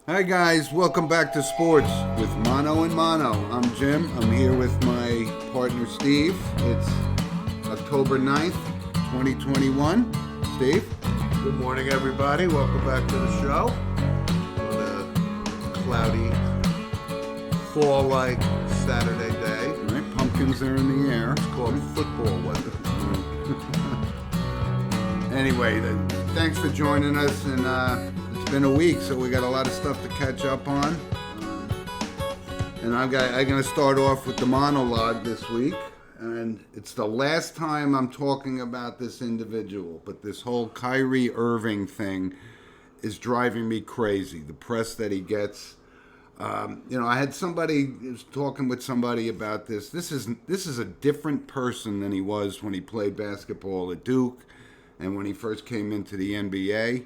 Hi guys, welcome back to Sports with Mono and Mono. I'm Jim. I'm here with my partner Steve. It's October 9th, 2021. Steve? Good morning, everybody. Welcome back to the show on a cloudy, fall-like Saturday day. All right, pumpkins are in the air. It's called football weather. Anyway, thanks for joining us, and it's been a week, so we got a lot of stuff to catch up on. And I'm going to start off with the monologue this week, and it's the last time I'm talking about this individual, but this whole Kyrie Irving thing is driving me crazy. The press that he gets. I had was talking with somebody about this. This is a different person than he was when he played basketball at Duke and when he first came into the NBA.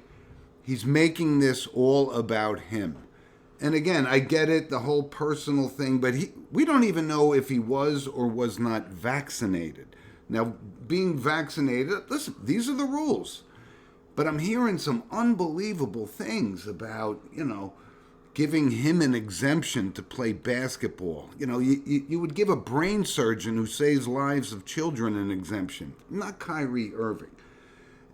He's making this all about him. And again, I get it, the whole personal thing, but we don't even know if he was or was not vaccinated. Now, being vaccinated, listen, these are the rules. But I'm hearing some unbelievable things about, giving him an exemption to play basketball. You would give a brain surgeon who saves lives of children an exemption, not Kyrie Irving.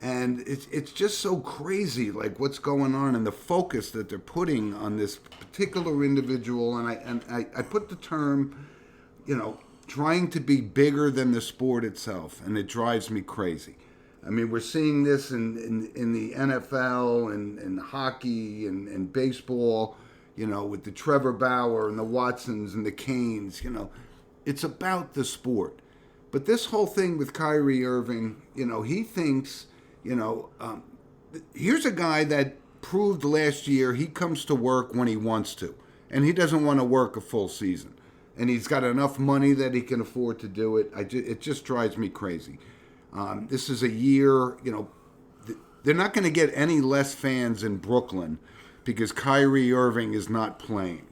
And it's just so crazy, like what's going on and the focus that they're putting on this particular individual. And I put the term, trying to be bigger than the sport itself, and it drives me crazy. I mean, we're seeing this in the NFL and hockey and baseball, with the Trevor Bauer and the Watsons and the Canes. It's about the sport. But this whole thing with Kyrie Irving, he thinks. Here's a guy that proved last year he comes to work when he wants to, and he doesn't want to work a full season, and he's got enough money that he can afford to do it. It just drives me crazy. This is a year, they're not going to get any less fans in Brooklyn because Kyrie Irving is not playing,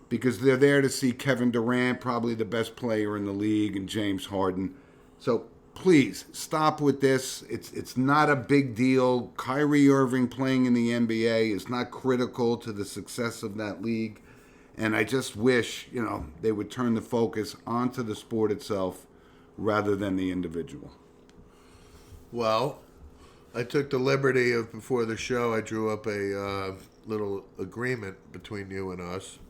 because they're there to see Kevin Durant, probably the best player in the league, and James Harden. So please stop with this. It's not a big deal. Kyrie Irving playing in the NBA is not critical to the success of that league. And I just wish, they would turn the focus onto the sport itself rather than the individual. Well, I took the liberty of, before the show, I drew up a little agreement between you and us,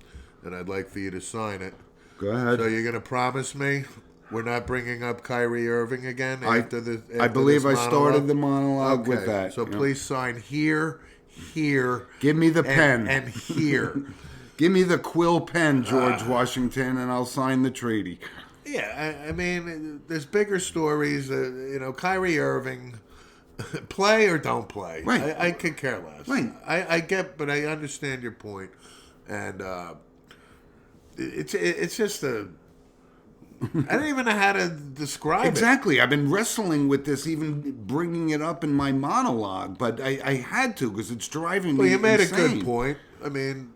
and I'd like for you to sign it. Go ahead. So you're going to promise me we're not bringing up Kyrie Irving again after I believe I started the monologue with that. So please sign here. Give me the pen. And here. Give me the quill pen, George Washington, and I'll sign the treaty. Yeah, I mean, there's bigger stories. Kyrie Irving, play or don't play. Right. I could care less. Right. I get, but I understand your point. And it's just a... I don't even know how to describe Exactly. I've been wrestling with this, even bringing it up in my monologue, but I had to because it's driving me you made insane. a good point. I mean,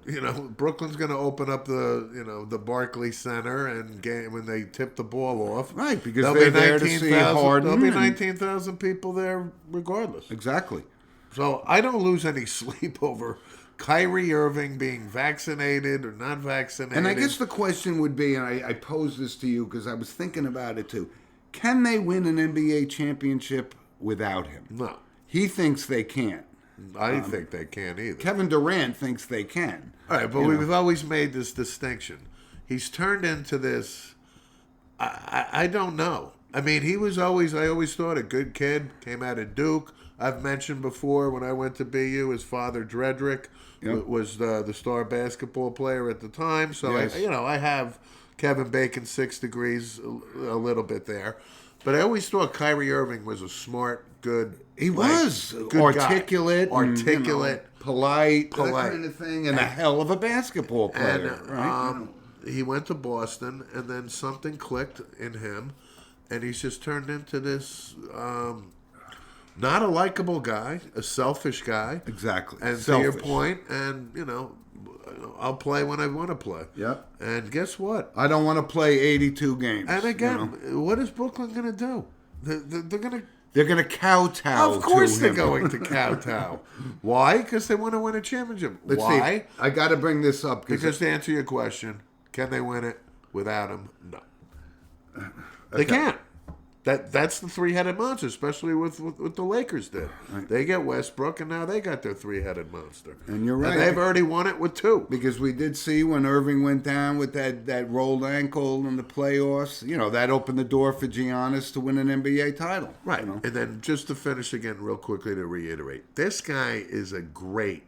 Brooklyn's going to open up the Barclays Center and when they tip the ball off. Right, because they're there to see Harden. There'll be 19,000 people there regardless. Exactly. So I don't lose any sleep over Kyrie Irving being vaccinated or not vaccinated. And I guess the question would be, and I pose this to you because I was thinking about it too, can they win an NBA championship without him? No. He thinks they can't. I think they can't either. Kevin Durant thinks they can. All right, but we've always made this distinction. He's turned into this, I don't know. I mean, I always thought a good kid, came out of Duke. I've mentioned before when I went to BU, his father, Dredrick, was the star basketball player at the time. So, yes. I have Kevin Bacon 6 degrees a little bit there. But I always thought Kyrie Irving was a smart, good... He was good articulate, guy. Articulate. Polite, that kind of thing, and a hell of a basketball player. Right? He went to Boston, and then something clicked in him, and he's just turned into this... not a likable guy, a selfish guy. Exactly. And selfish. to your point, and, I'll play when I want to play. Yep. And guess what? I don't want to play 82 games. And again, what is Brooklyn going to do? They're going to They're going to kowtow. Of course to they're him. going to kowtow. Why? Because they want to win a championship. Let's Why? see. I got to bring this up Because to answer your question, can they win it without him? No. They can't. That's the three-headed monster, especially with the Lakers did. Right. They get Westbrook, and now they got their three-headed monster. And you're right. And they've already won it with two. because we did see when Irving went down with that rolled ankle in the playoffs, that opened the door for Giannis to win an NBA title. Right. you know? And then just to finish again real quickly to reiterate, this guy is a great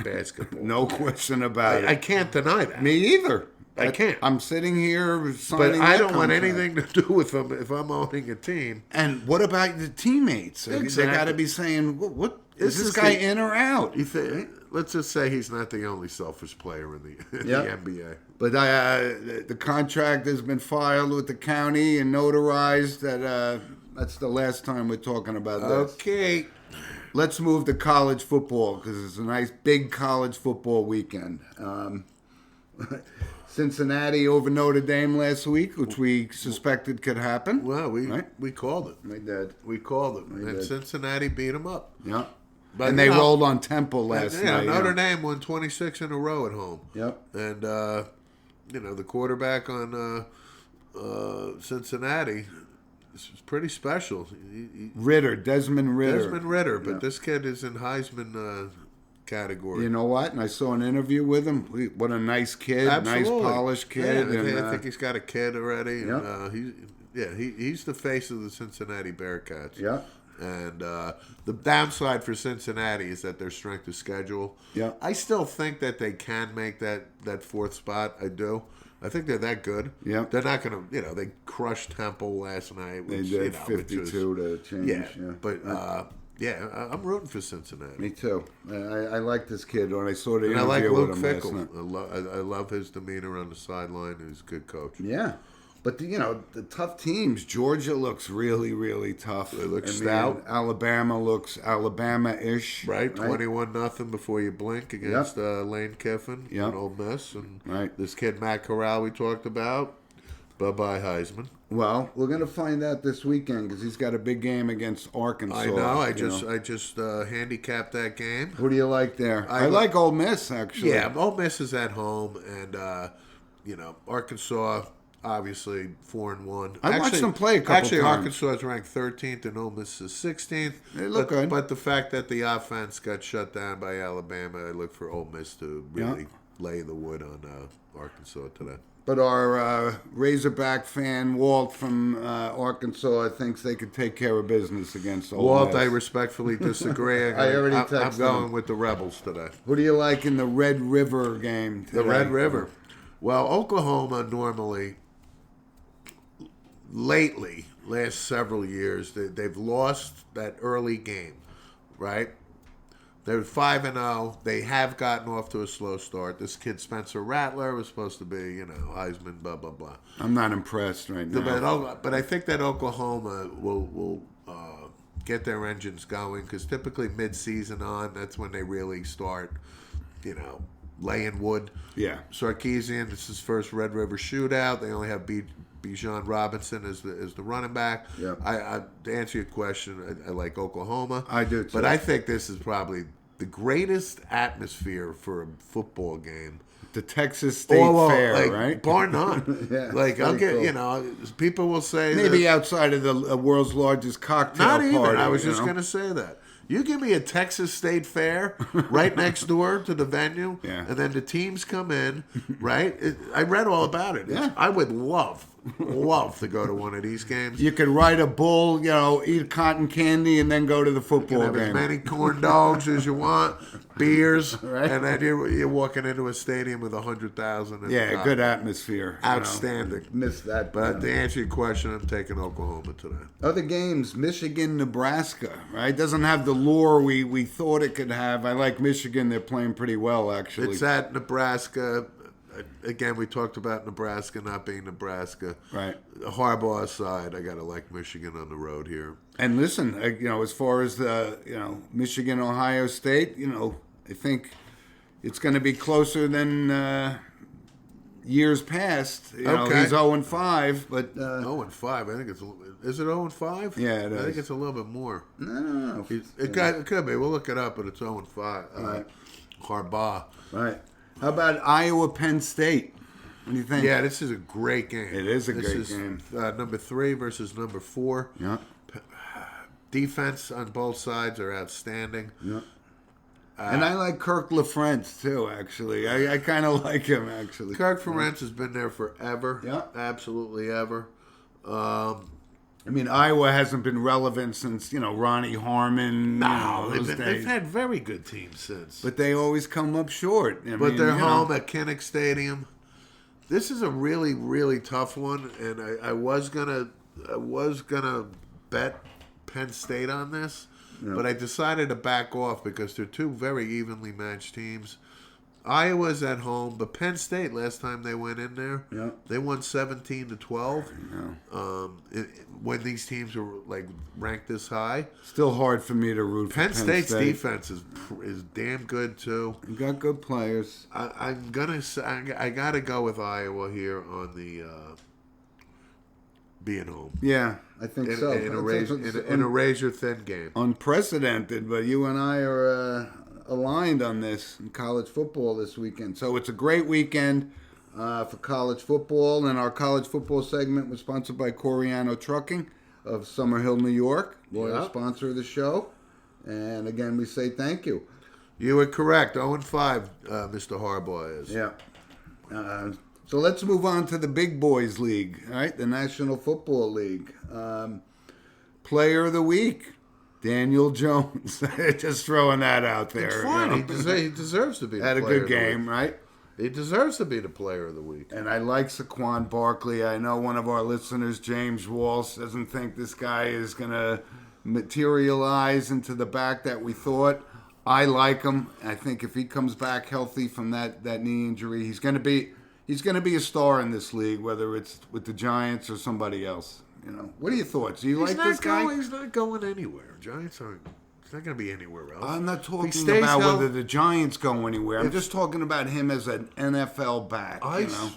basketball No player. question about it. I can't deny that. Me either. I can't. I'm sitting here But signing I that don't want contract. anything to do with him if I'm owning a team. And what about the teammates? They Exactly. got to be saying, what is this is guy the- in or out? Let's just say he's not the only selfish player in the Yep. NBA. But the contract has been filed with the county and notarized. That's the last time we're talking about this. Okay. Let's move to college football because it's a nice big college football weekend. Cincinnati over Notre Dame last week, which we suspected could happen. Well, Right? we called it. They did. We called it. And did. Cincinnati beat them up. Yeah. But, And they you know, rolled on Temple last Yeah, night. Notre Dame won 26 in a row at home. Yep. And, the quarterback on Cincinnati is pretty special. Desmond Ritter. Desmond Ritter, but Yeah. this kid is in Heisman category. You know what? And I saw an interview with him. What a nice kid, Absolutely. nice polished kid. Yeah, and, I think he's got a kid already. Yeah. And, he's the face of the Cincinnati Bearcats. Yeah. And the downside for Cincinnati is that their strength of schedule. Yeah. I still think that they can make that fourth spot. I do. I think they're that good. Yeah. They're not going to, they crushed Temple last night. They Which, did which 52 was- to change. Yeah. But, I'm rooting for Cincinnati. Me too. I like this kid. When I saw the And I interview like with Luke him last Fickle. night. I love his demeanor on the sideline. He's a good coach. Yeah. But, the tough teams, Georgia looks really, really tough. They look stout. Alabama looks Alabama-ish. Right, 21-0 before you blink against Lane Kiffin Yep. and Ole Miss, and Right. this kid Matt Corral we talked about. Bye-bye Heisman. Well, we're going to find out this weekend because he's got a big game against Arkansas. I know. I you just handicapped that game. Who do you like there? I I like Ole Miss, actually. Yeah, Ole Miss is at home, and Arkansas obviously 4-1. I watched them play a couple Actually, times. Arkansas is ranked 13th, and Ole Miss is 16th. They look good. But the fact that the offense got shut down by Alabama, I look for Ole Miss to really lay the wood on Arkansas today. But our Razorback fan, Walt from Arkansas, thinks they could take care of business against Ole Walt, Miss. I respectfully disagree. I already I'm texted going him. with the Rebels today. Who do you like in the Red River game today? The Red River. Well, Oklahoma normally, lately, last several years, they've lost that early game, right? They're 5-0. They have gotten off to a slow start. This kid Spencer Rattler was supposed to be, Heisman, blah blah blah. I'm not impressed right now. But I think that Oklahoma will get their engines going because typically mid-season on, that's when they really start, laying wood. Yeah. Sarkisian, this is his first Red River shootout. They only have Bijan Robinson as the running back. Yeah. I to answer your question, I like Oklahoma. I do too. But I think this is probably the greatest atmosphere for a football game. The Texas State Fair, right? Bar none. Yeah, like I'll pretty get, cool. people will say Maybe that, outside of the world's largest cocktail not even. party. I was you just know? going to say that. You give me a Texas State Fair right next door to the venue, Yeah. and then the teams come in, right? I read all about it. Yeah. I would love to go to one of these games. You could ride a bull, eat cotton candy, and then go to the You football can have as game. many corn dogs as you want, beers, Right. and then you're walking into a stadium with 100,000. Yeah, good atmosphere. Outstanding. Missed that. But to answer your question, I'm taking Oklahoma today. Other games, Michigan, Nebraska, right? Doesn't have the lure we thought it could have. I like Michigan. They're playing pretty well, actually. It's at Nebraska. Again, we talked about Nebraska not being Nebraska. Right. Harbaugh aside, I got to like Michigan on the road here. And listen, as far as the, Michigan, Ohio State, I think it's going to be closer than, years past, Okay. he's 0-5, but 0-5. I think is it 0-5? Yeah, it I think is. it's a little bit more. no. It could be. We'll look it up, but it's 0-5. Right. Harbaugh. Right. How about Iowa Penn State? What do you think? Yeah, this is a great game. It is a This great is, game. Number 3 versus number 4. Yeah. Defense on both sides are outstanding. Yeah. And I like Kirk LaFrance too. Actually, I kind of like him actually. Kirk Ferentz has been there forever. Yeah. Absolutely ever. I mean, Iowa hasn't been relevant since Ronnie Harmon. Those They've days. had very good teams since. But they always come up short. I But mean, they're home at Kinnick Stadium. This is a really, really tough one, and I was gonna bet Penn State on this, but I decided to back off because they're two very evenly matched teams. Iowa's at home, but Penn State last time they went in there, they won 17-12. When these teams were like ranked this high, Still hard for me to root for Penn State's State. defense is damn good too. You got good players. I'm gonna say I gotta go with Iowa here on the being home Yeah, I think so. in a razor thin game. Unprecedented, but you and I are aligned on this in college football this weekend. So it's a great weekend for college football, and our college football segment was sponsored by Coriano Trucking of Summerhill, New York, loyal sponsor of the show. And again, we say thank you. You were correct. 0-5, Mr. Harbaugh is. Yeah. So let's move on to the Big Boys League, all right? The National Football League. Player of the Week, Daniel Jones. Just throwing that out there. It's fine. He deserves to be. Had the a player good of the game, week. right? He deserves to be the player of the week. And I like Saquon Barkley. I know one of our listeners, James Walsh, doesn't think this guy is going to materialize into the back that we thought. I like him. I think if he comes back healthy from that knee injury, he's going to be a star in this league, whether it's with the Giants or somebody else. What are your thoughts? Do you like this guy? He's not going anywhere. Giants aren't. He's not going to be anywhere else. I'm not If talking he stays about healthy- whether the Giants go anywhere. I'm just talking about him as an NFL back.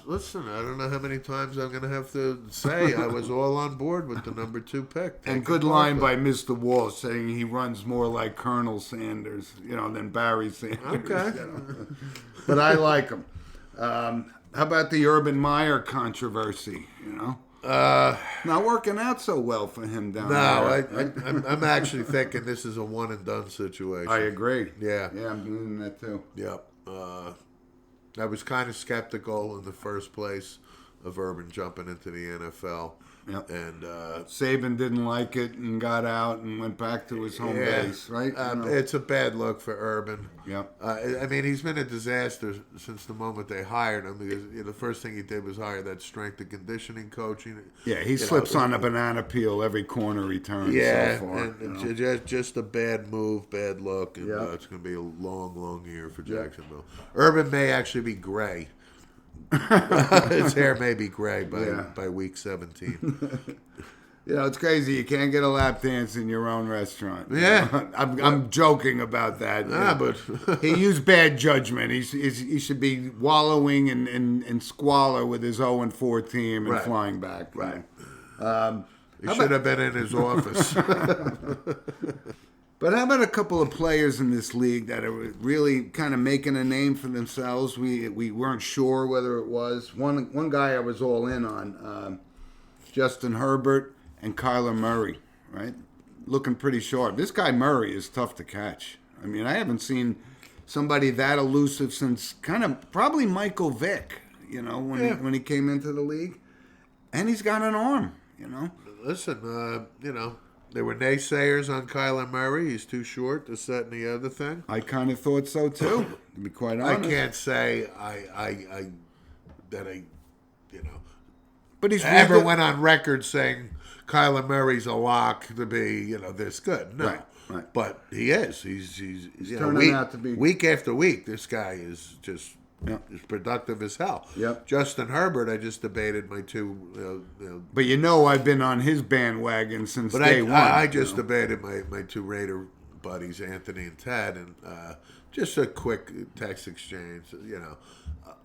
Listen, I don't know how many times I'm going to have to say I was all on board with the number 2 pick. And good line by Mr. Walsh saying he runs more like Colonel Sanders, than Barry Sanders. Okay. But I like him. How about the Urban Meyer controversy? Not working out so well for him down there. I'm actually thinking this is a one and done situation. I agree. Yeah. Yeah, I'm believing that too. Yep. I was kind of skeptical in the first place of Urban jumping into the NFL. Yep. And Saban didn't like it and got out and went back to his home base, right? It's a bad look for Urban. Yep. I mean, he's been a disaster since the moment they hired him because the first thing he did was hire that strength and conditioning coaching. Yeah, he slips on a banana peel every corner he turns so far. And just a bad move, bad look, and it's going to be a long, long year for Jacksonville. Urban may actually be gray. His hair may be gray by week 17. It's crazy. You can't get a lap dance in your own restaurant. Yeah. I'm joking about that. But he used bad judgment. He should be wallowing in squalor with his 0-4 team and flying back. Right. He should have been in his office. But how about a couple of players in this league that are really kind of making a name for themselves? We weren't sure whether it was. One guy I was all in on, Justin Herbert and Kyler Murray, right? Looking pretty sharp. This guy Murray is tough to catch. I mean, I haven't seen somebody that elusive since kind of probably Michael Vick, when he came into the league. And he's got an arm, Listen, there were naysayers on Kyler Murray. He's too short, this, that, and the other thing. I kind of thought so too, to be quite honest. I can't say But he's ever went on record saying Kyler Murray's a lock to be, this good. No. Right. But he is. He's turning out to be. Week after week, this guy is just is productive as hell. Yep. Justin Herbert, I just debated my two. But I've been on his bandwagon since But day one. I just debated my two Raider buddies, Anthony and Ted, and just a quick text exchange.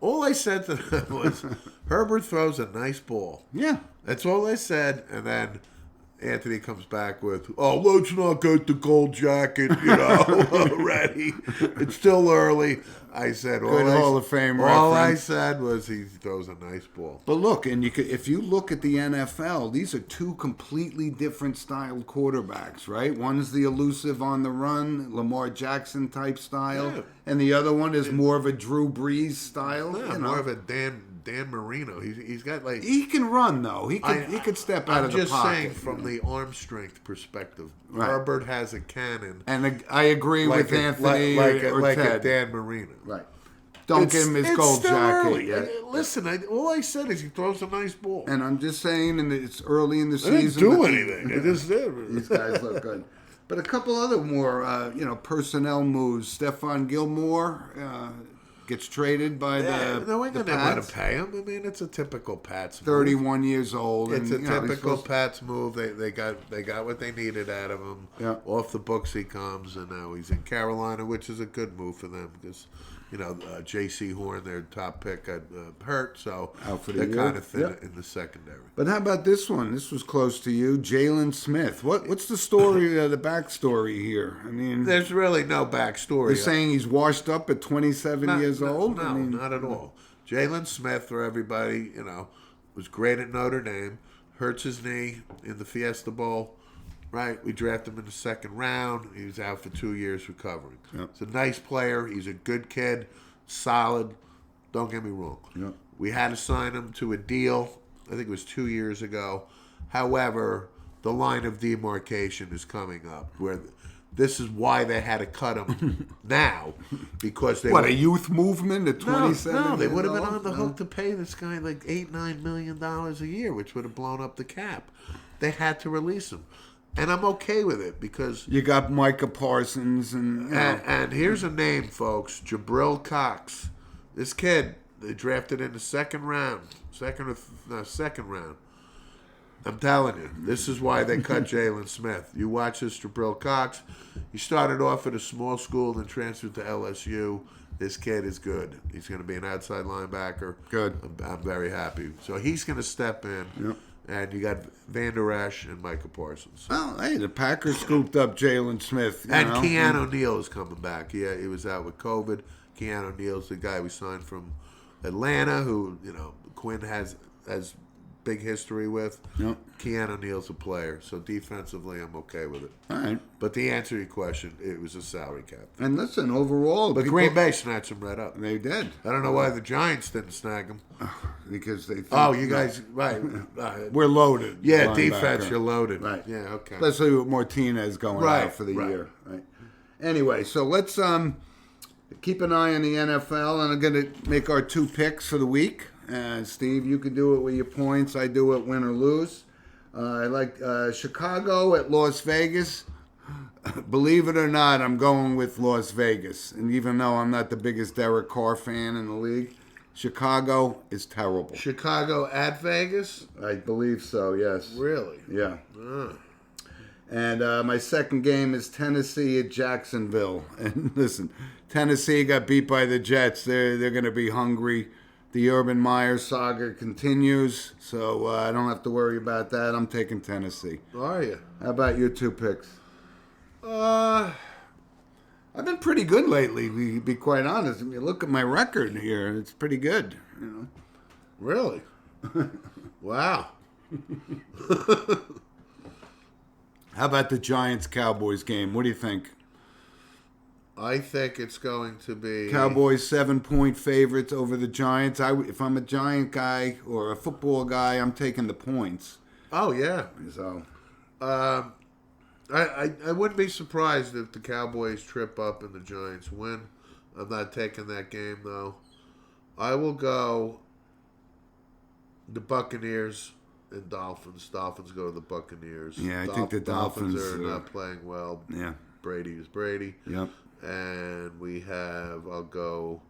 All I said to them was, Herbert throws a nice ball. Yeah. That's all I said, and then Anthony comes back with, "Oh, let's not get the gold jacket, already. It's still early." I said, Good Hall of Fame All I reference. said was he throws a nice ball. But look, and if you look at the NFL, these are two completely different styled quarterbacks, right? One's the elusive on the run, Lamar Jackson type style, Yeah. and the other one is more of a Drew Brees style. Yeah, more of a Dan Marino. He's got like. He can run though. He could step out I'm of the just pocket. saying from the arm strength perspective, Right. Herbert has a cannon. And I agree Like with a, Anthony like or a Ted. Dan Marino. Right. Don't give him his it's gold still jacket early. yet. Listen, all I said is he throws a nice ball. And I'm just saying, and it's early in the I season. didn't do but anything. I just did. These guys look good. But a couple other more, personnel moves. Stephon Gilmore gets traded by the No, ain't gonna want Pats. to pay him. I mean, it's a typical Pats move. 31 years old. It's a and, he's typical supposed- Pats move. They got what they needed out of him. Yeah. Off the books he comes, and now he's in Carolina, which is a good move for them because J.C. Horn, their top pick, got hurt, so Out for the they're year. kind of thin Yep. in the secondary. But how about this one? This was close to you. Jalen Smith. What's the story, the backstory here? I mean, There's really no backstory. you're saying he's washed up at 27 years old? No, I mean, not at all. Jalen Smith, for everybody, was great at Notre Dame. Hurts his knee in the Fiesta Bowl. Right, we drafted him in the second round. He was out for 2 years recovering. Yep. He's a nice player. He's a good kid, solid. Don't get me wrong. Yep. We had to sign him to a deal. I think it was 2 years ago. However, the line of demarcation is coming up where this is why they had to cut him now because they What, were, a youth movement at 27? no, they would have been years on the old? hook to pay this guy like $8-9 million a year, which would have blown up the cap. They had to release him, and I'm okay with it because. You got Micah Parsons and And here's a name, folks: Jabril Cox. This kid, they drafted in the second round. Second round. I'm telling you, this is why they cut Jalen Smith. You watch this Jabril Cox. He started off at a small school, then transferred to LSU. This kid is good. He's going to be an outside linebacker. Good. I'm very happy. So he's going to step in. Yep. And you got Van Der Esch and Micah Parsons. Well, hey, the Packers scooped up Jalen Smith. And Keanu Neal is coming back. Yeah, he was out with COVID. Keanu Neal's the guy we signed from Atlanta, who Quinn has big history with. Yep. Keanu Neal's a player, so defensively, I'm okay with it. All right. But the answer to your question, it was a salary cap. And listen, overall, But Green Bay snatched him right up. they did I don't know why the Giants didn't snag him. because they. Think, Oh, you guys, right? we're loaded. Yeah, linebacker. defense, you're loaded. Right. Yeah, okay. Especially with Martinez going Right, out for the right. year. Right. Anyway, so let's keep an eye on the NFL, and I'm going to make our 2 picks for the week. Steve, you can do it with your points. I do it win or lose. I like Chicago at Las Vegas. Believe it or not, I'm going with Las Vegas. And even though I'm not the biggest Derek Carr fan in the league, Chicago is terrible. Chicago at Vegas? I believe so, yes. Really? Yeah. And my second game is Tennessee at Jacksonville. And listen, Tennessee got beat by the Jets. They're going to be hungry. The Urban Meyer saga continues, so I don't have to worry about that. I'm taking Tennessee. Are you? How about your 2 picks? I've been pretty good lately, to be quite honest. I mean, look at my record here. It's pretty good. Really? Wow. How about the Giants-Cowboys game? What do you think? I think it's going to be Cowboys 7-point favorites over the Giants. If I'm a Giant guy or a football guy, I'm taking the points. Oh yeah. So I wouldn't be surprised if the Cowboys trip up and the Giants win. I'm not taking that game though. I will go the Buccaneers and Dolphins. Dolphins go to the Buccaneers. Yeah, I think the Dolphins are not playing well. yeah, Brady is Brady. yep. And I'll go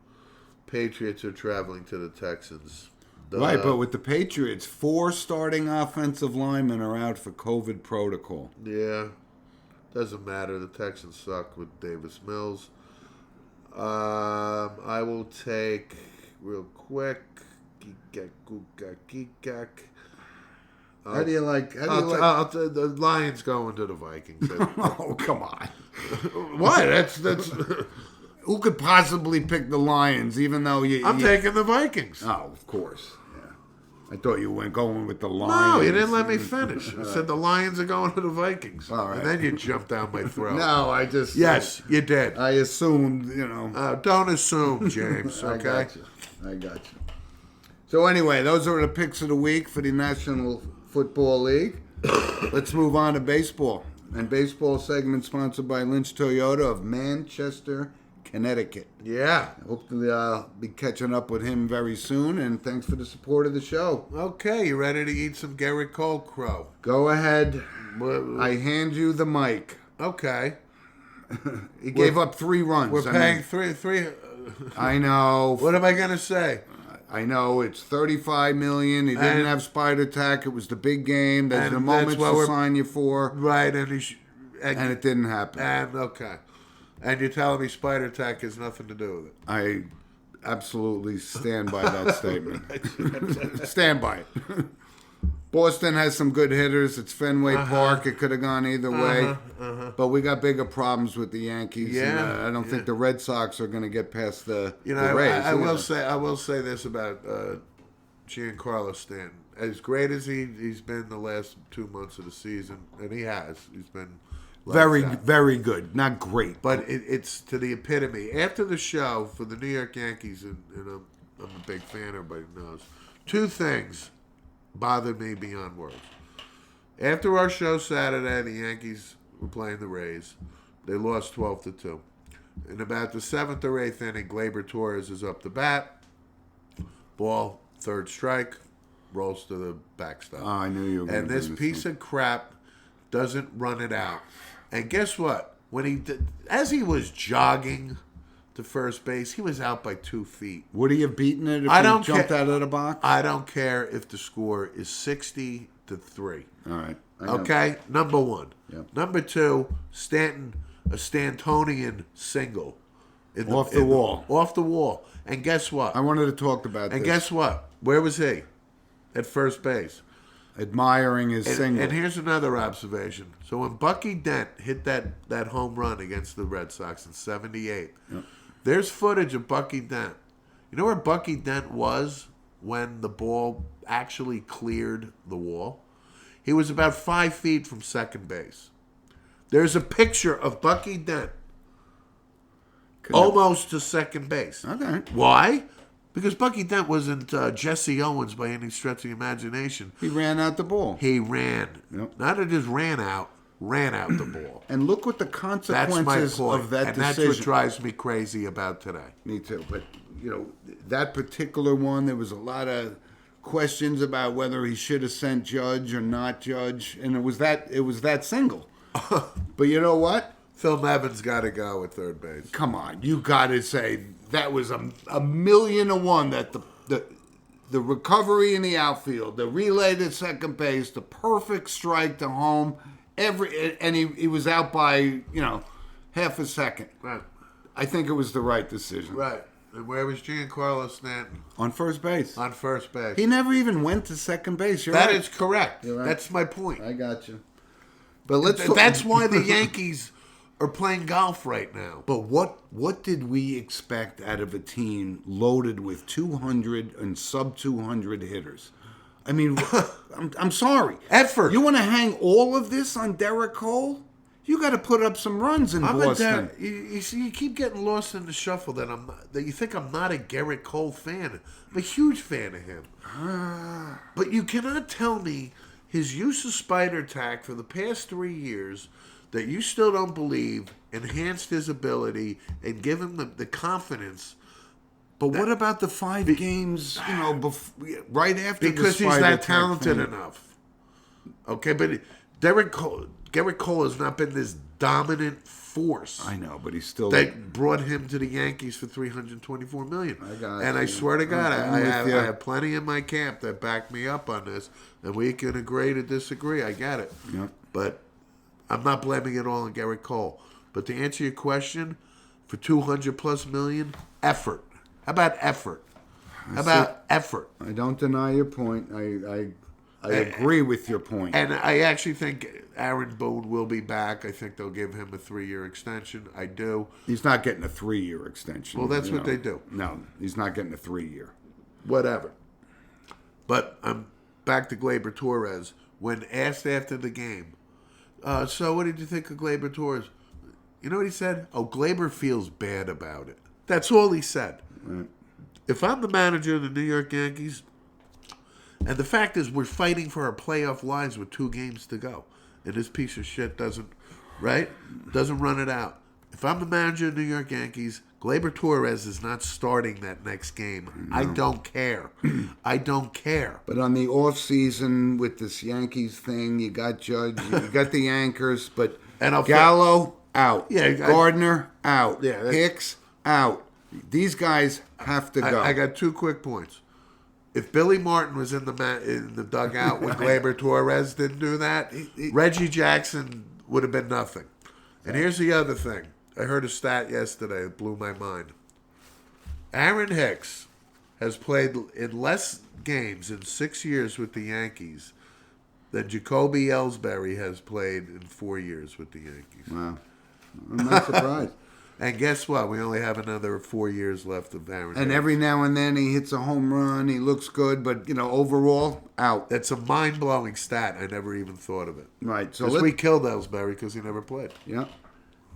Patriots are traveling to the Texans. Right, but with the Patriots, 4 starting offensive linemen are out for COVID protocol. Yeah, doesn't matter. The Texans suck with Davis Mills. I will take real quick. Geekak. How do you like? The Lions going to the Vikings. Oh, come on. Why? That's. Who could possibly pick the Lions, even though I'm taking the Vikings. Oh, of course. Yeah. I thought you went going with the Lions. No, you didn't let me finish. I said the Lions are going to the Vikings. All right. And then you jumped down my throat. No, I just... Yes, you did. I assumed, Don't assume, James, okay? I got you. So anyway, those are the picks of the week for the National Football League. Let's move on to baseball. And baseball segment sponsored by Lynch Toyota of Manchester, Connecticut. Yeah. I hope to be catching up with him very soon, and thanks for the support of the show. Okay, you ready to eat some Garrett Cole Crow? Go ahead. I hand you the mic. Okay. He gave up 3 runs. We're paying three. I know. What am I going to say? I know it's $35 million. He didn't have Spider Tack. It was the big game. There's the moments to sign you for. Right, and it didn't happen. And okay. And you're telling me Spider Tack has nothing to do with it? I absolutely stand by that statement. Stand by it. Boston has some good hitters. It's Fenway Park. It could have gone either way. But we got bigger problems with the Yankees. Yeah. And, I don't think the Red Sox are going to get past the Rays. I will say this about Giancarlo Stanton. As great as he's been the last 2 months of the season, and he has, he's been very good. Not great. But it's to the epitome. After the show for the New York Yankees, and I'm a big fan, everybody knows, 2 things bothered me beyond words. After our show Saturday, the Yankees were playing the Rays. They lost 12-2. In about the 7th or 8th inning, Gleyber Torres is up to bat. Ball, 3rd strike, rolls to the backstop. Oh, I knew you were going And to this piece of crap doesn't run it out. And guess what? As he was jogging to first base, he was out by 2 feet. Would he have beaten it if he jumped out of the box? I don't care if the score is 60-3. All right. Okay? Number 1. Yep. Number 2, Stanton, a Stantonian single. Off the wall. Off the wall. And guess what? I wanted to talk about this. And guess what? Where was he? At first base. Admiring his single. And here's another observation. So when Bucky Dent hit that home run against the Red Sox in 78, there's footage of Bucky Dent. You know where Bucky Dent was when the ball actually cleared the wall? He was about 5 feet from second base. There's a picture of Bucky Dent almost to second base. Okay. Why? Because Bucky Dent wasn't Jesse Owens by any stretch of the imagination. He ran out the ball. He ran. Yep. Not that just ran out the ball. And look what the That's consequences my point. of that and decision. that's what drives me crazy about today. Me too. But, that particular one, there was a lot of questions about whether he should have sent Judge or not Judge. And it was that single. But you know what? Phil Nevin's got to go at third base. Come on. You got to say that was a million to one that the recovery in the outfield, the relay to second base, the perfect strike to home, and he was out by, half a second. Right. I think it was the right decision. Right. And where was Giancarlo Stanton? On first base. On first base. He never even went to second base. That is correct. You're right. That's my point. I got you. But that's why the Yankees are playing golf right now. But what did we expect out of a team loaded with 200 and sub 200 hitters? I mean, I'm sorry. Effort. You want to hang all of this on Derek Cole? You got to put up some runs in Boston. You see, you keep getting lost in the shuffle that you think I'm not a Garrett Cole fan. I'm a huge fan of him. But you cannot tell me his use of Spider Tack for the past 3 years that you still don't believe enhanced his ability and give him the confidence. But what about the 5 games, right after because the he's Spider not talented thing? enough. Okay, but Garrett Cole has not been this dominant force. I know, but he's still that brought him to the Yankees for $324 million. I swear to God, I have plenty in my camp that back me up on this, and we can agree to disagree. I get it. Yep. But I'm not blaming it all on Garrett Cole. But to answer your question, for 200 plus million? Effort. How about effort? How about effort? I don't deny your point. I agree with your point. And I actually think Aaron Boone will be back. I think they'll give him a 3-year extension. I do. He's not getting a 3-year extension. Well, that's what they do. No, he's not getting a 3-year. Whatever. But I'm back to Gleyber Torres. When asked after the game, so what did you think of Gleyber Torres? You know what he said? Oh, Gleyber feels bad about it. That's all he said. Right. If I'm the manager of the New York Yankees, and the fact is we're fighting for our playoff lives with 2 games to go, and this piece of shit doesn't run it out. If I'm the manager of the New York Yankees, Gleyber Torres is not starting that next game. I don't care. I don't care. But on the off season with this Yankees thing, you got Judge, you got the anchors, but Gallo out. Yeah, Gardner out. Yeah, Hicks out. These guys have to go. I got 2 quick points. If Billy Martin was in the dugout when Gleyber Torres didn't do that, Reggie Jackson would have been nothing. And here's the other thing. I heard a stat yesterday that blew my mind. Aaron Hicks has played in less games in 6 years with the Yankees than Jacoby Ellsbury has played in 4 years with the Yankees. Wow. I'm not surprised. And guess what? We only have another 4 years left of Aaron And Hicks. every now and then he hits a home run. He looks good, but, overall, out. That's a mind-blowing stat. I never even thought of it. Right. So Because we killed Ellsbury because he never played. Yeah.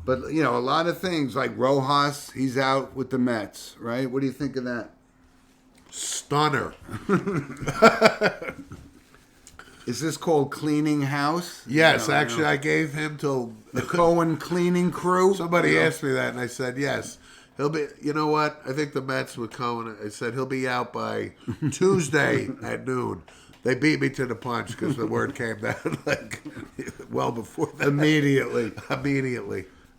But, a lot of things, like Rojas, he's out with the Mets, right? What do you think of that? Stunner. Is this called cleaning house? Yes, actually, I gave him till the Cohen cleaning crew. Somebody asked me that, and I said yes. He'll be. You know what? I think the Mets with Cohen. I said he'll be out by Tuesday at noon. They beat me to the punch because the word came down well before that. Immediately.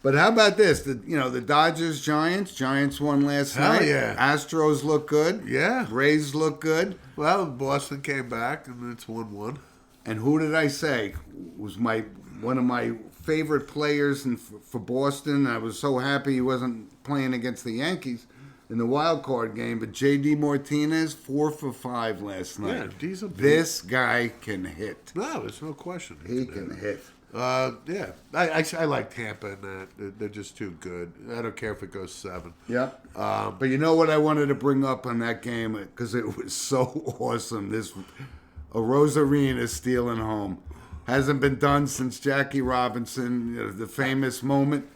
But how about this? The Dodgers, Giants. Giants won last night. Yeah. Astros look good. Yeah. Rays look good. Well, Boston came back, and it's 1-1. And who did I say was one of my favorite players for Boston? I was so happy he wasn't playing against the Yankees in the wild card game. But J.D. Martinez, 4 for 5 last night. Yeah, this guy can hit. No, there's no question. He can hit. Yeah. I like Tampa in that. They're just too good. I don't care if it goes 7. Yeah. But you know what I wanted to bring up on that game? Because it was so awesome. A Rosarina stealing home. Hasn't been done since Jackie Robinson, the famous moment.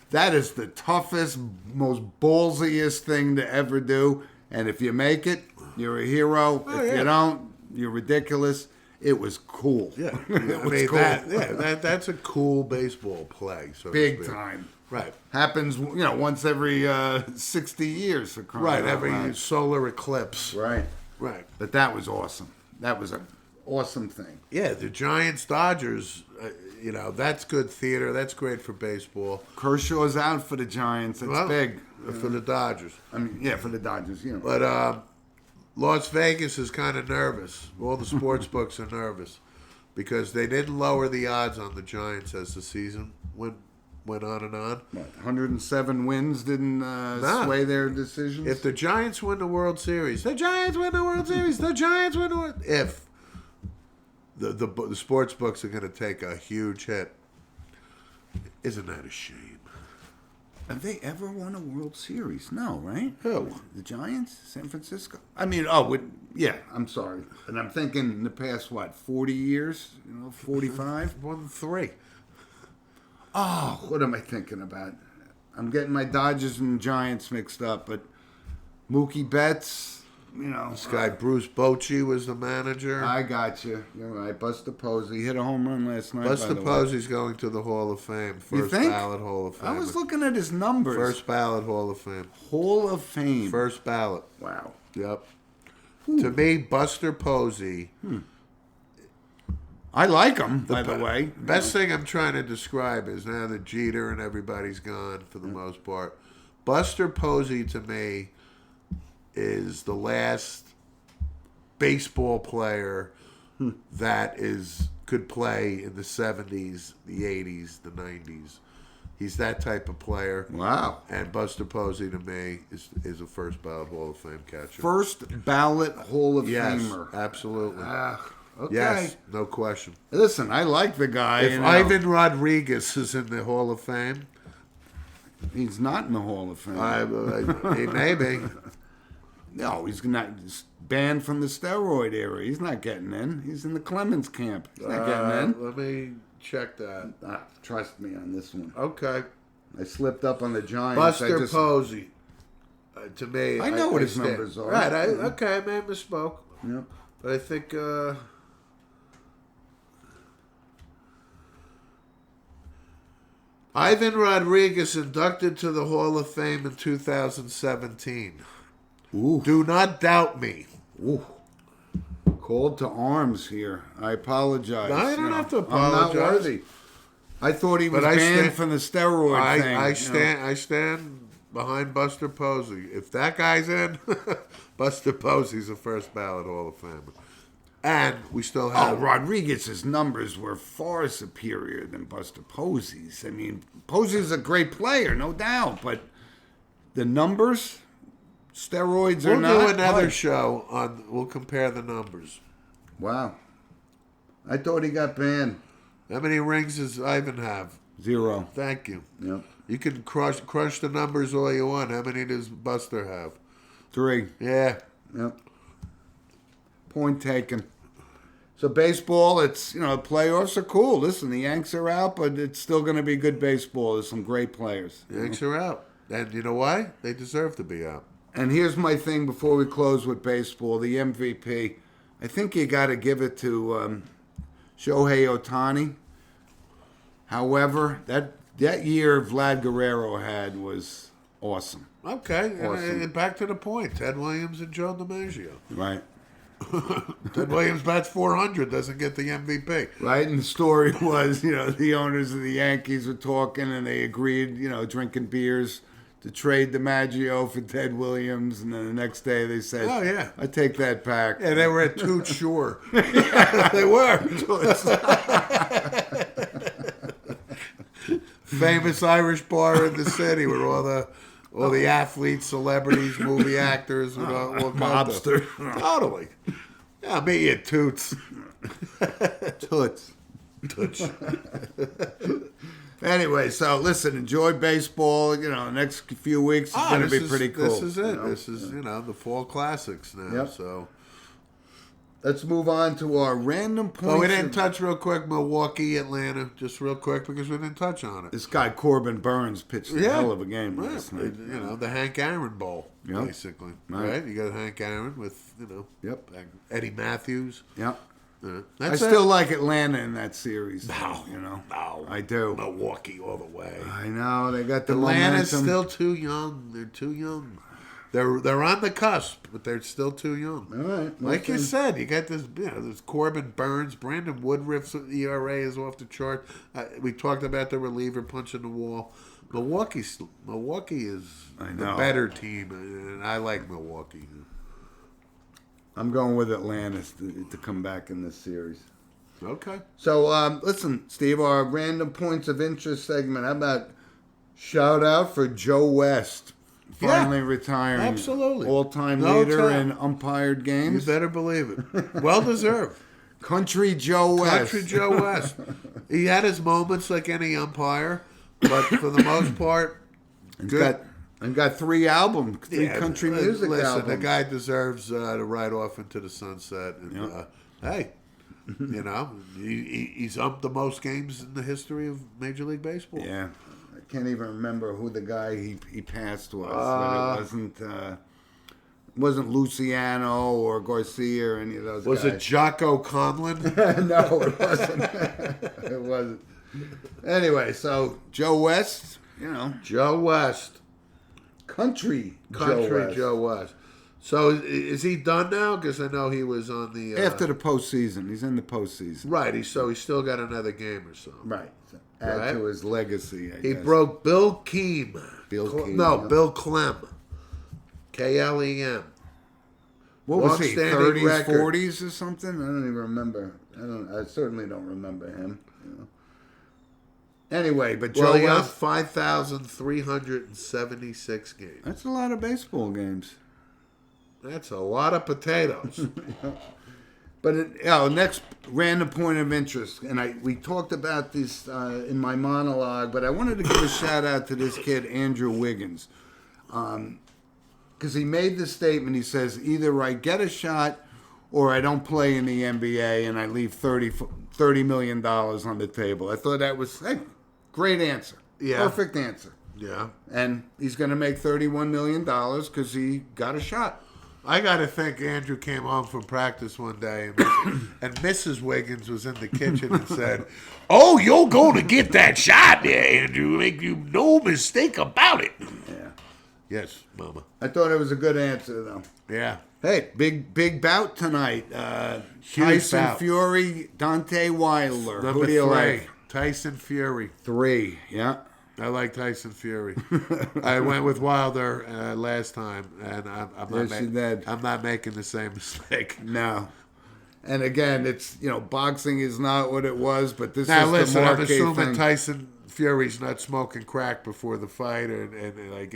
That is the toughest, most ballsiest thing to ever do. And if you make it, you're a hero. You don't, you're ridiculous. It was cool. Yeah. It was cool. That's a cool baseball play. So Big time. Right. Happens, once every 60 years. For crying Right, out every loud. solar eclipse. Right. Right. But that was awesome. That was an awesome thing. Yeah, the Giants, Dodgers, that's good theater. That's great for baseball. Kershaw's out for the Giants. It's big. For the Dodgers. I mean, yeah, for the Dodgers, But Las Vegas is kind of nervous. All the sports books are nervous because they didn't lower the odds on the Giants as the season went on and on. 107 wins didn't sway their decisions? If the Giants win the World Series, the Giants win the World Series, the Giants win the World If the sports books are going to take a huge hit, isn't that a shame? Have they ever won a World Series? No, right? Who? The Giants? San Francisco? I mean, I'm sorry. And I'm thinking in the past, 40 years? 45? Won 3. Oh, what am I thinking about? I'm getting my Dodgers and Giants mixed up, but Mookie Betts, This guy Bruce Bochy was the manager. I got you. You're right. Buster Posey hit a home run last night. Buster by the way. Posey's going to the Hall of Fame. First think? ballot Hall of Fame. I was looking at his numbers. First ballot Hall of Fame. Hall of Fame. First ballot. Wow. Yep. To me, Buster Posey. I like him, by the way. Best thing I'm trying to describe is now that Jeter and everybody's gone for the most part. Buster Posey, to me, is the last baseball player that could play in the 70s, the 80s, the 90s. He's that type of player. Wow. And Buster Posey, to me, is a first ballot Hall of Fame catcher. First ballot Hall of Yes, Famer. absolutely. Okay. Yes, no question. Listen, I like the guy. If Ivan Rodriguez is in the Hall of Fame, he's not in the Hall of Fame. he may be. No, he's not banned from the steroid era. He's not getting in. He's in the Clemens camp. He's not getting in. Let me check that. Trust me on this one. Okay. I slipped up on the Giants. Buster Posey. To me, I know what his numbers are. Right. Okay, I may have misspoke. Yep. But I think... Ivan Rodriguez inducted to the Hall of Fame in 2017. Ooh. Do not doubt me. Ooh. Called to arms here. I apologize. No, you don't have to apologize. I'm not worthy. I thought he was But I banned stand- from the steroid thing. I stand behind Buster Posey. If that guy's in, Buster Posey's a first ballot Hall of Famer. And we still have... Rodriguez's numbers were far superior than Buster Posey's. I mean, Posey's a great player, no doubt, but the numbers, steroids are We'll not. do another good. show on... We'll compare the numbers. Wow. I thought he got banned. How many rings does Ivan have? 0. Thank you. Yep. You can crush the numbers all you want. How many does Buster have? 3. Yeah. Yep. Point taken. So baseball, it's, playoffs are cool. Listen, the Yanks are out, but it's still going to be good baseball. There's some great players. Yanks are out. And you know why? They deserve to be out. And here's my thing before we close with baseball, the MVP. I think you got to give it to Shohei Ohtani. However, that year Vlad Guerrero had was awesome. Okay. Awesome. And back to the point. Ted Williams and Joe DiMaggio. Right. Ted Williams bats 400, doesn't get the MVP. Right, and the story was, the owners of the Yankees were talking and they agreed, drinking beers to trade DiMaggio for Ted Williams, and then the next day they said, Oh, yeah. I take that back. Yeah, they were at Toot Shore. They were. Famous Irish bar in the city where all the athletes, celebrities, movie actors, and all Mobster. Totally. Yeah, meet you at Toots. Toots. Toots. Anyway, so listen, enjoy baseball. Next few weeks is going to be pretty cool. This is it. This is, the fall classics now. Yep. So Let's move on to our random points. But we didn't touch real quick Milwaukee, Atlanta, just real quick because we didn't touch on it. This guy Corbin Burns pitched a hell of a game last night. The Hank Aaron Bowl, Yep. basically. Right. You got Hank Aaron with, Yep. Eddie Matthews. Yep. I That's still it. like Atlanta in that series. No, No, I do. Milwaukee all the way. I know they got the Atlanta's momentum. still too young. They're too young. They're on the cusp, but they're still too young. All right, Like you listen. said, you got this. There's Corbin Burns, Brandon Woodruff's ERA is off the chart. We talked about the reliever punching the wall. Milwaukee is the better team, and I like Milwaukee. I'm going with Atlanta to come back in this series. Okay. So, listen, Steve, our random points of interest segment. How about shout out for Joe West finally retiring? Absolutely. All-time No leader doubt. in umpired You games. better believe it. Well deserved. Country Joe West. Country Joe West. He had his moments like any umpire, but for the most part, good. Got 3 albums, 3 country music listen, albums. the guy deserves to ride off into the sunset. And, hey, he's umped the most games in the history of Major League Baseball. Yeah, I can't even remember who the guy he passed was. But it wasn't Luciano or Garcia or any of those Was guys. it Jocko Conlon? No, it wasn't. It wasn't. Anyway, so Joe West, Joe West. country Joe West. So is he done now? Because I know he was on the... After the postseason. He's in the postseason. Right, he's still got another game or so. Right. So add Right. to his legacy, I He guess. broke Bill Keem. Bill Keem, No, yeah. Bill Clem. Klem. What was he, long-standing 30s, record. 40s or something? I don't even remember. I certainly don't remember him. Anyway, but Well, Joe he got West, 5,376 games. that's a lot of baseball games. That's a lot of potatoes. But next random point of interest, and we talked about this in my monologue, but I wanted to give a shout out to this kid Andrew Wiggins, because he made this statement. He says, either I get a shot or I don't play in the NBA and I leave $30 million on the table. I thought that was great answer, Yeah. perfect answer, Yeah. and he's going to make $31 million because he got a shot. I got to think Andrew came home from practice one day and Mrs. Wiggins was in the kitchen and said, "Oh, you're going to get that shot there, Andrew. Make you no mistake about it." Yeah, Yes, Mama. I thought it was a good answer though. Yeah. Hey, big bout tonight. Tyson bout. Fury, Deontay Wilder. Number Who do you 3, like? Tyson Fury. 3, yeah. I like Tyson Fury. I went with Wilder last time, and Yes, you did. I'm not making the same mistake. No. And again, it's, boxing is not what it was, but this Now is listen, the I'm marquee assuming thing. Tyson Fury's not smoking crack before the fight, and like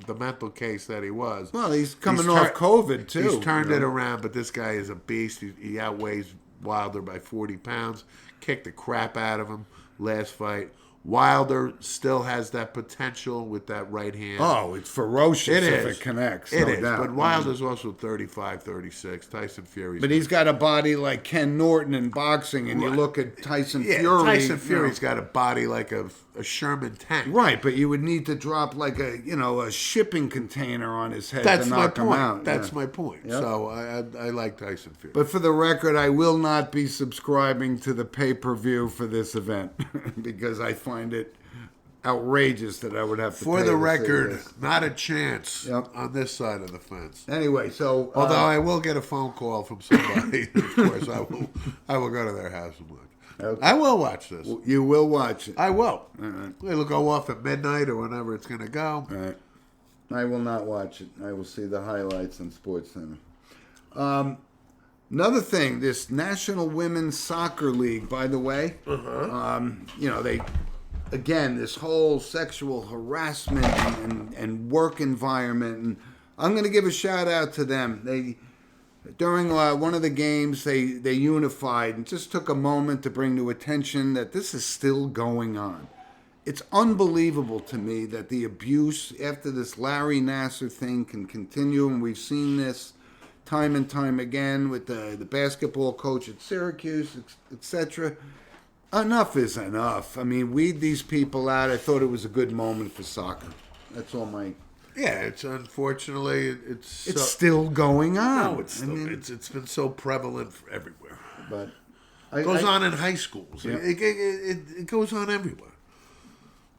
the mental case that he was. Well, he's coming He's off tur- COVID, too. He's turned it around, but this guy is a beast. He outweighs Wilder by 40 pounds. Kicked the crap out of him last fight. Wilder still has that potential with that right hand. Oh, it's ferocious It if is. it connects. It no is. doubt. But Wilder's also 35, 36. Tyson Fury's. But he's got a body like Ken Norton in boxing, and you look at Tyson yeah, Fury. Tyson Fury's got a body like a Sherman tank. Right, but you would need to drop like a shipping container on his head That's to my knock him point. out. That's yeah. my point. Yep. So I like Tyson Fury. But for the record, I will not be subscribing to the pay-per-view for this event because I find it outrageous that I would have to For pay the to see record, this. not a chance Yep. on this side of the fence. Anyway, so Although I will get a phone call from somebody, of course, I will go to their house and watch. Okay. I will watch this. you will watch it. I will. right. It'll go off at midnight or whenever it's going to go. All right. I will not watch it. I will see the highlights on SportsCenter. Another thing, this National Women's Soccer League, by the way, they, again, this whole sexual harassment and work environment, and I'm going to give a shout out to them. They, during one of the games, they unified and just took a moment to bring to attention that this is still going on. It's unbelievable to me that the abuse after this Larry Nassar thing can continue, and we've seen this time and time again with the basketball coach at Syracuse, etc. Enough is enough. I mean, weed these people out. I thought it was a good moment for soccer. That's all my... Yeah, it's unfortunately It's still going on. no, it's it's been so prevalent everywhere. But It goes on in high schools. Yeah. It goes on everywhere.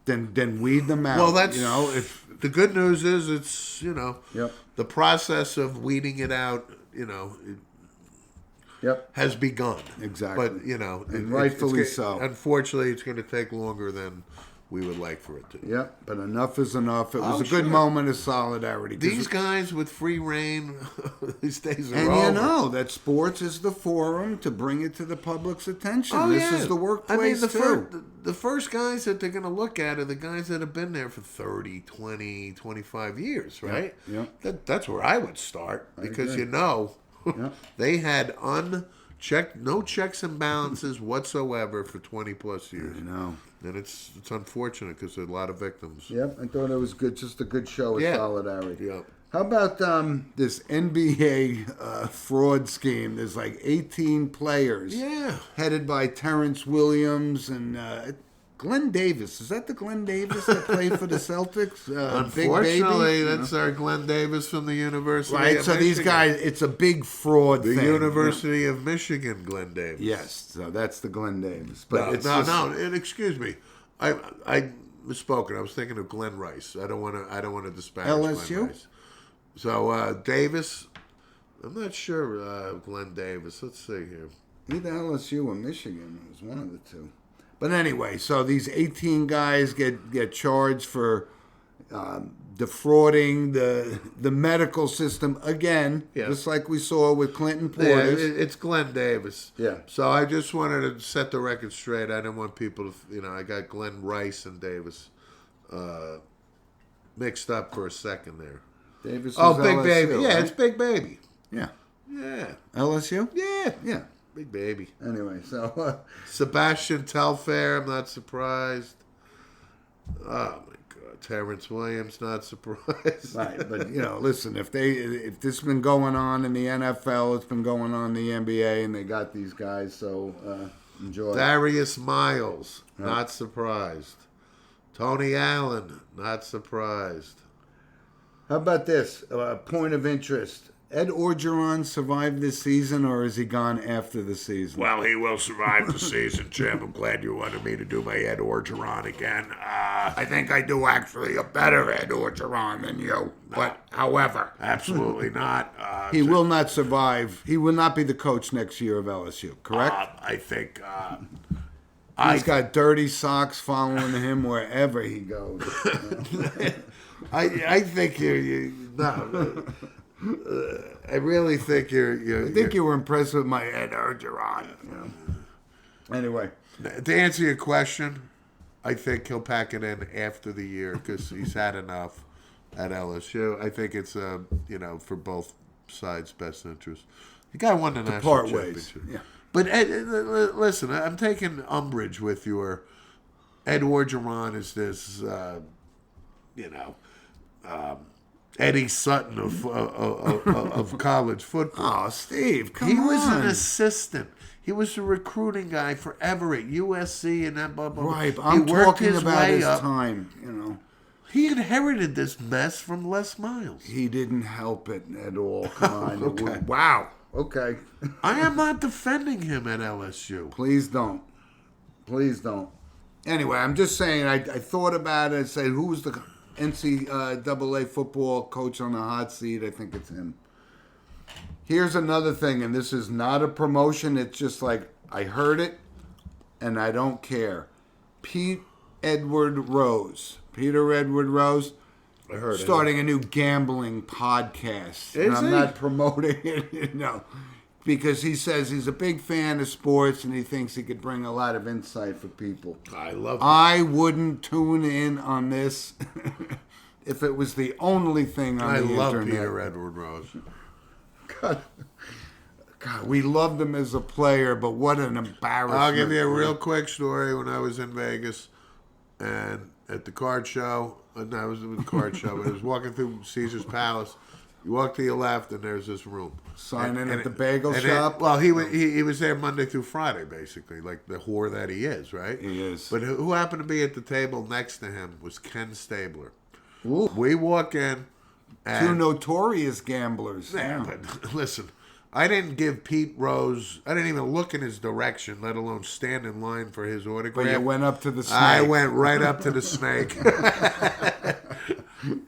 Then weed them out. Well, that's if the good news is it's Yep. the process of weeding it out. Yep. Has begun. Exactly. But And rightfully so. Unfortunately, it's going to take longer than we would like for it to. Yep. But enough is enough. It was Oh, a good sure. moment of solidarity. 'Cause These guys with free reign, these days are And over. you know that sports is the forum to bring it to the public's attention. Oh, This yeah. is the workplace I mean, too. the first guys that they're going to look at are the guys that have been there for 30, 20, 25 years, right? yeah. That's where I would start because agree. Yeah. they had no checks and balances whatsoever for 20 plus years. You know. And it's unfortunate because there are a lot of victims. Yep. I thought it was good. Just a good show of Yeah. solidarity. Yep. How about this NBA fraud scheme? There's like 18 players. Yeah. Headed by Terrence Williams and Glenn Davis. Is that the Glenn Davis that played for the Celtics? Big Unfortunately, baby? that's our Glenn Davis from the University Right, of so these Michigan. guys, it's a big fraud The thing. University of Michigan, Glenn Davis. Yes, so that's the Glenn Davis. But No, it's no, just, no. And excuse me, I misspoken. I was thinking of Glenn Rice. I don't want to disparage LSU? Glenn Rice. So Davis, I'm not sure. Glenn Davis. Let's see here. Either LSU or Michigan. It was one of the two. But anyway, so these 18 guys get charged for defrauding the medical system again, Yeah. just like we saw with Clinton Yeah, Portis. it's Glenn Davis. Yeah. So I just wanted to set the record straight. I didn't want people to, I got Glenn Rice and Davis mixed up for a second there. Davis Oh, was Big LSU, Baby. Yeah, right? it's Big Baby. Yeah. Yeah. LSU? Yeah. Yeah. Big Baby. Anyway, so Sebastian Telfair, I'm not surprised. Oh, my God. Terrence Williams, not surprised. right, but listen, if this has been going on in the NFL, it's been going on in the NBA, and they got these guys, so enjoy. Darius Miles, not surprised. Tony Allen, not surprised. How about this? Point of interest. Ed Orgeron survived this season, or is he gone after the season? Well, he will survive the season, Jim. I'm glad you wanted me to do my Ed Orgeron again. I think I do actually a better Ed Orgeron than you. But, however, Absolutely not. he will not survive. He will not be the coach next year of LSU, correct? I think. He's got dirty socks following him wherever he goes. I think no. I really think I think you were impressed with my Ed Orgeron. Anyway. To answer your question, I think he'll pack it in after the year because he's had enough at LSU. I think it's for both sides' best interest. The guy won the national Part championship. ways. Yeah. But listen, I'm taking umbrage with your Ed Orgeron is this, Eddie Sutton of college football. Oh, Steve, come He on. was an assistant. He was a recruiting guy forever at USC and that blah blah. Right, but He I'm worked talking his about way his up. time, He inherited this mess from Les Miles. He didn't help it at all. Come on. Okay. Wow. Okay. I am not defending him at LSU. Please don't. Please don't. Anyway, I'm just saying, I thought about it. I said, who's the NCAA football coach on the hot seat? I think it's him. Here's another thing, and this is not a promotion. It's just like, I heard it, and I don't care. Peter Edward Rose, I heard starting a new gambling podcast. And Is I'm he? not promoting it, because he says he's a big fan of sports and he thinks he could bring a lot of insight for people. I love. I wouldn't tune in on this if it was the only thing on I the love internet. Peter Edward Rose. God, we loved him as a player, but what an embarrassment. I'll give you a real quick story. When I was in Vegas and at the card show, and I was at the card show, but I was walking through Caesar's Palace. You walk to your left, and there's this room. Sign in And at the bagel and shop? well, he was there Monday through Friday, basically, like the whore that he is, right? He is. But who happened to be at the table next to him was Ken Stabler. Ooh, We walk in, and two notorious gamblers. yeah, but listen, I didn't give Pete Rose. I didn't even look in his direction, let alone stand in line for his autograph. But you went up to the snake. I went right up to the snake,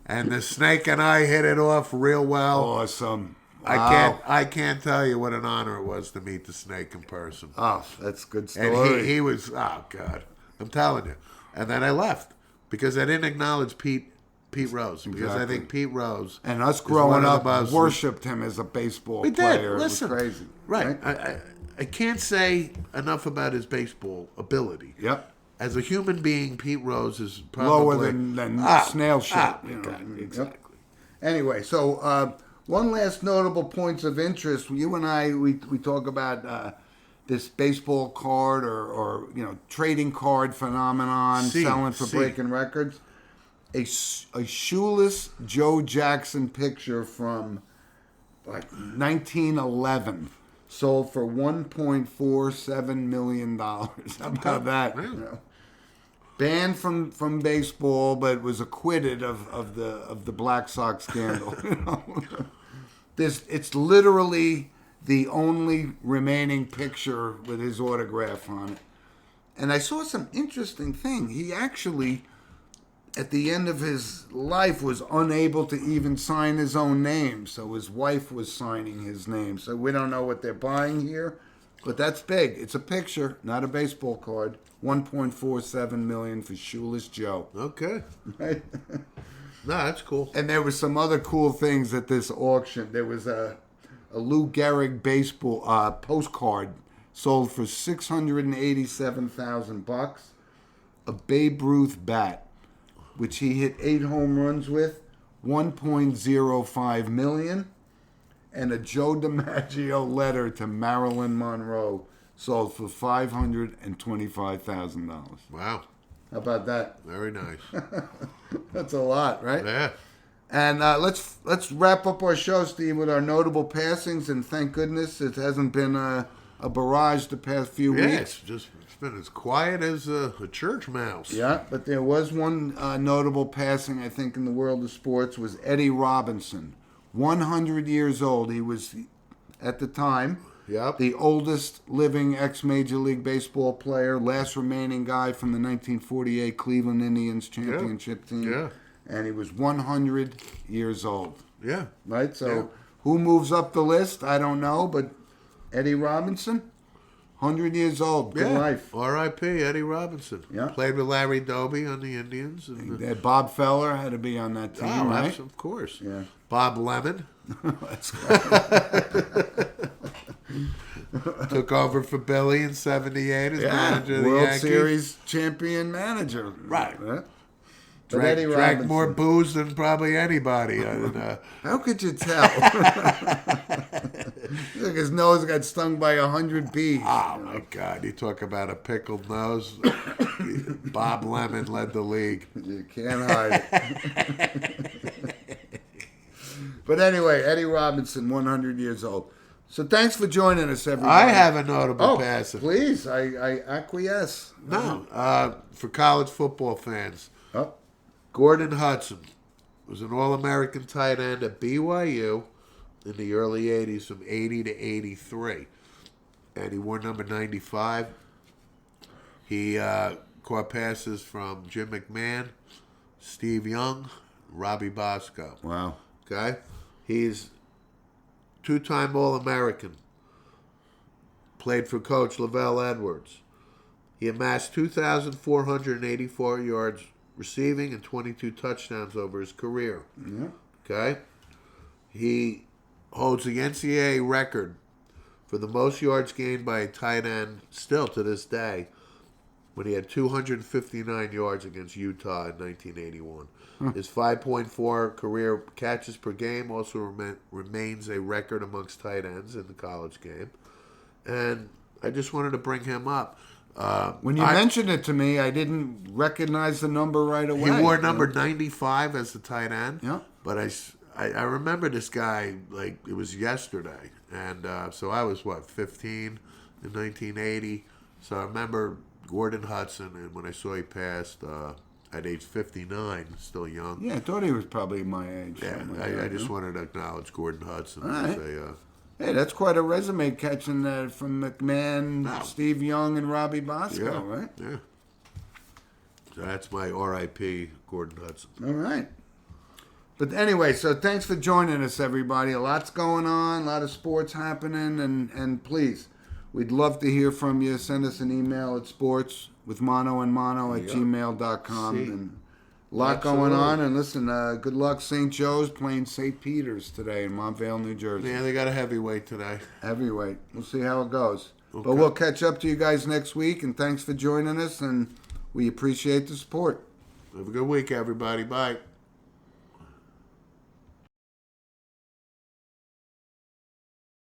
and the snake and I hit it off real well. Awesome. I can't tell you what an honor it was to meet the snake in person. Oh, that's a good And story. he was, oh God, I'm telling you. And then I left because I didn't acknowledge Pete Rose, because I Exactly. think Pete Rose and us is growing one of the up most- worshipped him as a baseball We did. player. Listen, It was crazy. right? I can't say enough about his baseball ability. Yep. As a human being, Pete Rose is probably Lower than snail shit. Exactly. Anyway, so one last notable points of interest. You and I, we talk about this baseball card or trading card phenomenon, selling for breaking records. A shoeless Joe Jackson picture from like 1911 sold for $1.47 million. How about that? Really? Banned from baseball, but was acquitted of the Black Sox scandal. It's literally the only remaining picture with his autograph on it. And I saw some interesting thing. He actually, at the end of his life, was unable to even sign his own name. So his wife was signing his name. So we don't know what they're buying here, but that's big. It's a picture, not a baseball card. $1.47 million for Shoeless Joe. Okay. Right? No, that's cool. And there was some other cool things at this auction. There was a Lou Gehrig baseball postcard sold for $687,000. A Babe Ruth bat, which he hit 8 home runs with, $1.05 million, and a Joe DiMaggio letter to Marilyn Monroe sold for $525,000. Wow. How about that? Very nice. That's a lot, right? Yeah. And let's wrap up our show, Steve, with our notable passings. And thank goodness it hasn't been a barrage the past few weeks. It's been as quiet as a church mouse. Yeah, but there was one notable passing, I think, in the world of sports was Eddie Robinson, 100 years old. He was, at the time, Yep. the oldest living ex-Major League Baseball player, last remaining guy from the 1948 Cleveland Indians championship team. Yeah. And he was 100 years old. Yeah. Right? So Yeah. who moves up the list? I don't know, but Eddie Robinson, 100 years old. Good life. R.I.P. Eddie Robinson. Yeah. Played with Larry Doby on the Indians. And, Bob Feller had to be on that team, right? Of course. Yeah. Bob Lemon That's great. took over for Billy in '78 as manager of the World Yankees. Series champion manager. Right. But Drank, Eddie drank Robinson. more booze than probably anybody. How could you tell? Look, his nose got stung by 100 bees. Oh my God! You talk about a pickled nose. Bob Lemon led the league. You can't hide it. But anyway, Eddie Robinson, 100 years old. So thanks for joining us, everybody. I have a notable passing. Please, I acquiesce. No, for college football fans, Oh, Gordon Hudson was an All-American tight end at BYU in the early '80s, from '80 to '83, and he wore number 95. He caught passes from Jim McMahon, Steve Young, Robbie Bosco. wow. Okay, he's two-time All-American. Played for Coach Lavelle Edwards. He amassed 2,484 yards receiving and 22 touchdowns over his career. Yeah. Okay, he holds the NCAA record for the most yards gained by a tight end still to this day, when he had 259 yards against Utah in 1981. His 5.4 career catches per game also remains a record amongst tight ends in the college game. And I just wanted to bring him up. When you mentioned it to me, I didn't recognize the number right away. He wore number 95 as the tight end. Yeah. But I remember this guy like it was yesterday. And so I was, 15 in 1980. So I remember Gordon Hudson, and when I saw he passed at age 59, still young. Yeah, I thought he was probably my age. Yeah, something like I that, just huh? wanted to acknowledge Gordon Hudson. All and right. say, Hey, that's quite a resume catching from McMahon, Wow. Steve Young, and Robbie Bosco, yeah, right? Yeah. So that's my R.I.P. Gordon Hudson. All right. But anyway, so thanks for joining us, everybody. A lot's going on, a lot of sports happening, and please, we'd love to hear from you. Send us an email at sportswithmonoandmono@gmail.com. See. And a lot Absolutely. going on. And listen, good luck St. Joe's playing St. Peter's today in Montvale, New Jersey. Yeah, they got a heavyweight today. Heavyweight. We'll see how it goes. Okay. But we'll catch up to you guys next week, and thanks for joining us, and we appreciate the support. Have a good week, everybody. Bye.